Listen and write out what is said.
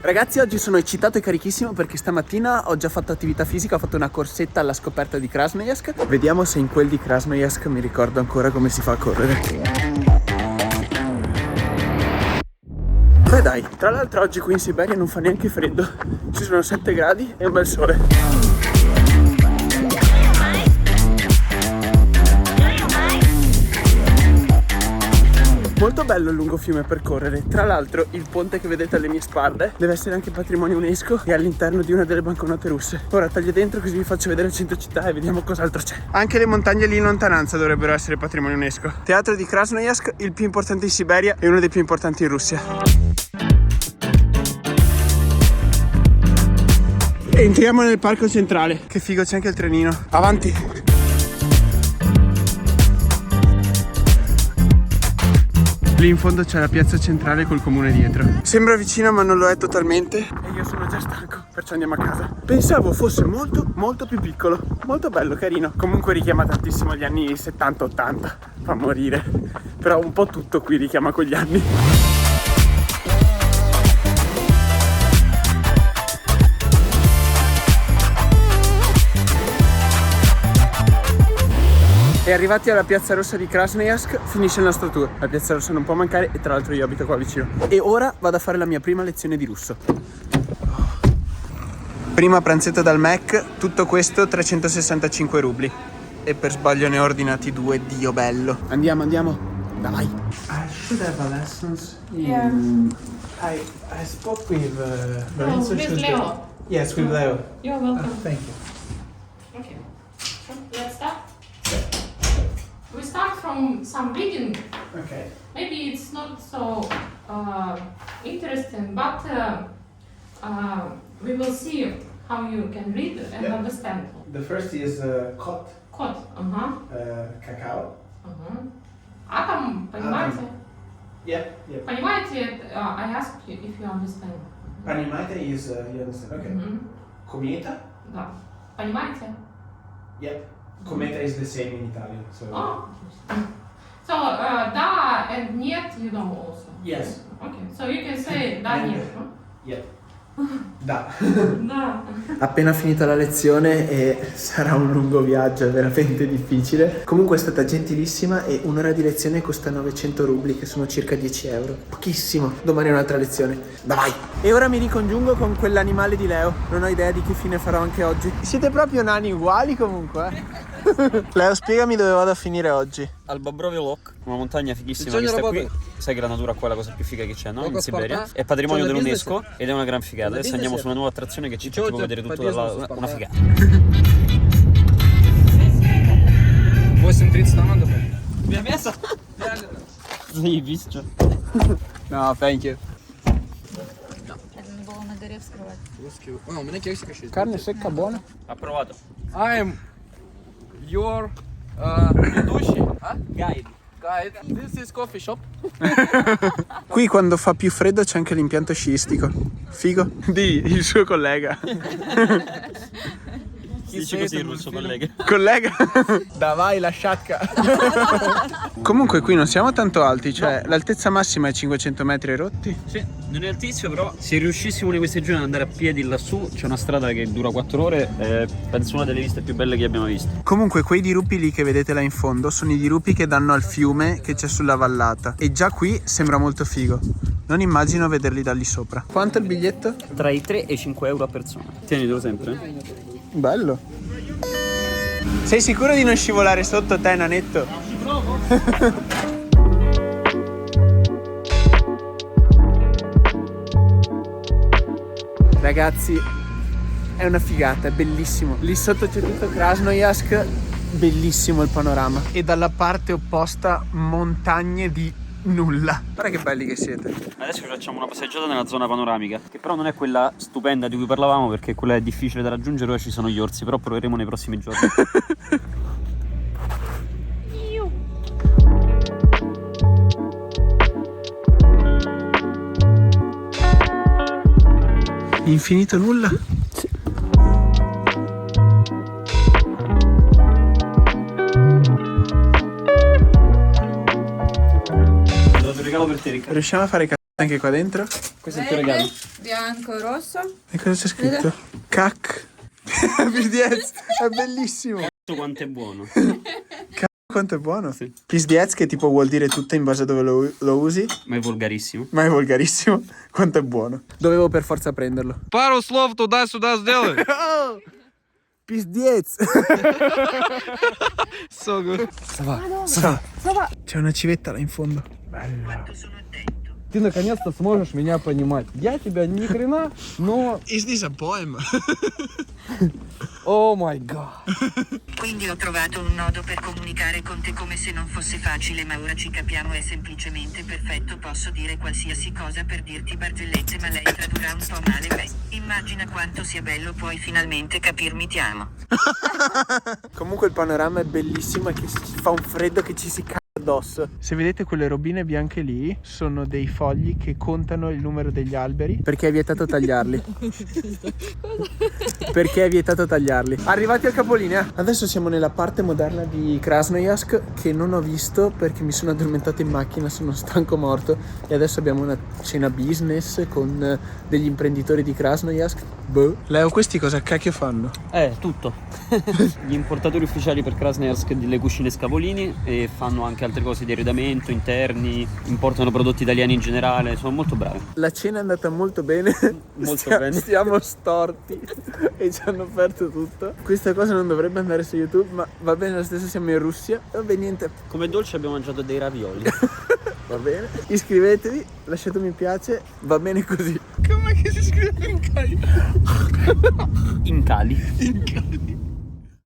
Ragazzi, oggi sono eccitato e carichissimo perché stamattina ho già fatto attività fisica, ho fatto una corsetta alla scoperta di Krasnojarsk. Vediamo se in quel di Krasnojarsk mi ricordo ancora come si fa a correre. Beh dai, tra l'altro oggi qui in Siberia non fa neanche freddo, ci sono 7 gradi e un bel sole. Molto bello il lungo fiume per correre. Tra l'altro il ponte che vedete alle mie spalle deve essere anche patrimonio UNESCO e all'interno di una delle banconote russe. Ora taglio dentro così vi faccio vedere il centro città e vediamo cos'altro c'è. Anche le montagne lì in lontananza dovrebbero essere patrimonio UNESCO. Teatro di Krasnojarsk, il più importante in Siberia e uno dei più importanti in Russia. E entriamo nel parco centrale. Che figo, c'è anche il trenino. Avanti. Lì in fondo c'è la piazza centrale col comune dietro. Sembra vicino ma non lo è totalmente. E io sono già stanco, perciò andiamo a casa. Pensavo fosse molto più piccolo. Molto bello, carino. Comunque richiama tantissimo gli anni 70-80. Fa morire. Però un po' tutto qui richiama quegli anni. E arrivati alla piazza rossa di Krasnojarsk finisce il nostro tour. La piazza rossa non può mancare e tra l'altro io abito qua vicino. E ora vado a fare la mia prima lezione di russo. Prima pranzetto dal Mac, tutto questo 365 rubli. E per sbaglio ne ho ordinati 2, Dio bello. Andiamo. Dai. I should have a lessons. Yeah. I spoke with Lorenzo. With Leo. Yes, with Leo. You're welcome. Thank you. Okay. So, let's start. We start from some reading. Okay. Maybe it's not so interesting, but we will see how you can read and understand. The first is kot. Кот. Cacao. Атом, понимаете? Yeah. Понимаете, I ask you if you understand. Понимаете is you understand. Okay. Cometa? Да. Понимаете? Yep. Cometa is the same in Italian. So. Oh. So, да and нет, you know also. Yes. Okay. So you can say да, нет. Yep. Da. Да. Appena finita la lezione e sarà un lungo viaggio, è veramente difficile. Comunque è stata gentilissima e un'ora di lezione costa 900 rubli, che sono circa 10 euro. Pochissimo. Domani è un'altra lezione. Vai! E ora mi ricongiungo con quell'animale di Leo. Non ho idea di che fine farò anche oggi. Siete proprio nani uguali comunque, eh? Leo, spiegami dove vado a finire oggi. Al Bobrovy Lok, una montagna fighissima che sta qui. Sai che la natura qua è la cosa più figa che c'è, no? In Siberia. È patrimonio dell'UNESCO ed è una gran figata. Adesso andiamo su una nuova attrazione che ci fa tipo vedere tutto dalla... una figata. 8:30 там надо. Mia messa? Заебись, что? No, thank you. Надо было на горе вскрывать. У меня кексик еще есть. Carne secca buona. Approvato. I'm your ведущий, Guide. guide. This is coffee shop. Qui quando fa più freddo c'è anche l'impianto sciistico. Figo? Di il suo collega. Dici così il russo, collega. Collega? Davai la sciacca. Comunque qui non siamo tanto alti, cioè l'altezza massima è 500 metri rotti. Sì, non è altissimo, però se riuscissimo di questi giorni ad andare a piedi lassù, c'è una strada che dura 4 ore, penso una delle viste più belle che abbiamo visto. Comunque quei dirupi lì che vedete là in fondo sono i dirupi che danno al fiume che c'è sulla vallata. E già qui sembra molto figo. Non immagino vederli da lì sopra. Quanto il biglietto? Tra i 3 e i 5 euro a persona. Tienitelo sempre. Bello. Sei sicuro di non scivolare sotto te, nanetto? Ci provo. Ragazzi, è una figata, è bellissimo. Lì sotto c'è tutto Krasnojarsk, bellissimo il panorama. E dalla parte opposta montagne di nulla. Guarda che belli che siete. Adesso facciamo una passeggiata nella zona panoramica, che però non è quella stupenda di cui parlavamo, perché quella è difficile da raggiungere, ora ci sono gli orsi, però proveremo nei prossimi giorni. Infinito nulla? Sì. regalo per te, Riccardo. Riusciamo a fare cazzo anche qua dentro? Questo è il tuo regalo. bianco e rosso. E cosa c'è scritto? Cac. Pizdiez, è bellissimo. Quanto è buono. Quanto è buono. Sì. Pizdiez, che tipo vuol dire tutto in base a dove lo usi, Ma è volgarissimo. ma è volgarissimo. Quanto è buono. Dovevo per forza prenderlo. Пару слов туда-сюда сделай. Pizdiez. So good. C'è una civetta là in fondo. Ты наконец-то сможешь меня понимать. Я тебя ни хрена, но... Is this a poem? Oh my god. Quindi ho trovato un nodo per comunicare con te come se non fosse facile, ma ora ci capiamo, è semplicemente perfetto. Posso dire qualsiasi cosa per dirti barzellette, ma lei tradurrà un po' male. Beh, immagina quanto sia bello, puoi finalmente capirmi, ti amo. Comunque il panorama è bellissimo e che fa un freddo che ci si cade addosso. Se vedete quelle robine bianche lì, sono dei fogli che contano il numero degli alberi, perché è vietato tagliarli. Perché è vietato tagliarli. Arrivati al capolinea. Adesso siamo nella parte moderna di Krasnojarsk, che non ho visto perché mi sono addormentato in macchina, sono stanco morto. E adesso abbiamo una cena business con degli imprenditori di Krasnojarsk. Boh. Leo, questi cosa cacchio fanno? Tutto. Gli importatori ufficiali per Krasnojarsk delle cucine Scavolini e fanno anche altre cose di arredamento, interni, importano prodotti italiani in generale, sono molto bravi. La cena è andata molto bene. Molto bene. Stiamo storti e ci hanno offerto tutto. Questa cosa non dovrebbe andare su YouTube, ma va bene lo stesso, siamo in Russia. Vabbè, niente, Come dolce abbiamo mangiato dei ravioli. va bene. Iscrivetevi, lasciate un mi piace, va bene così. Com'è che si scrive in In cali.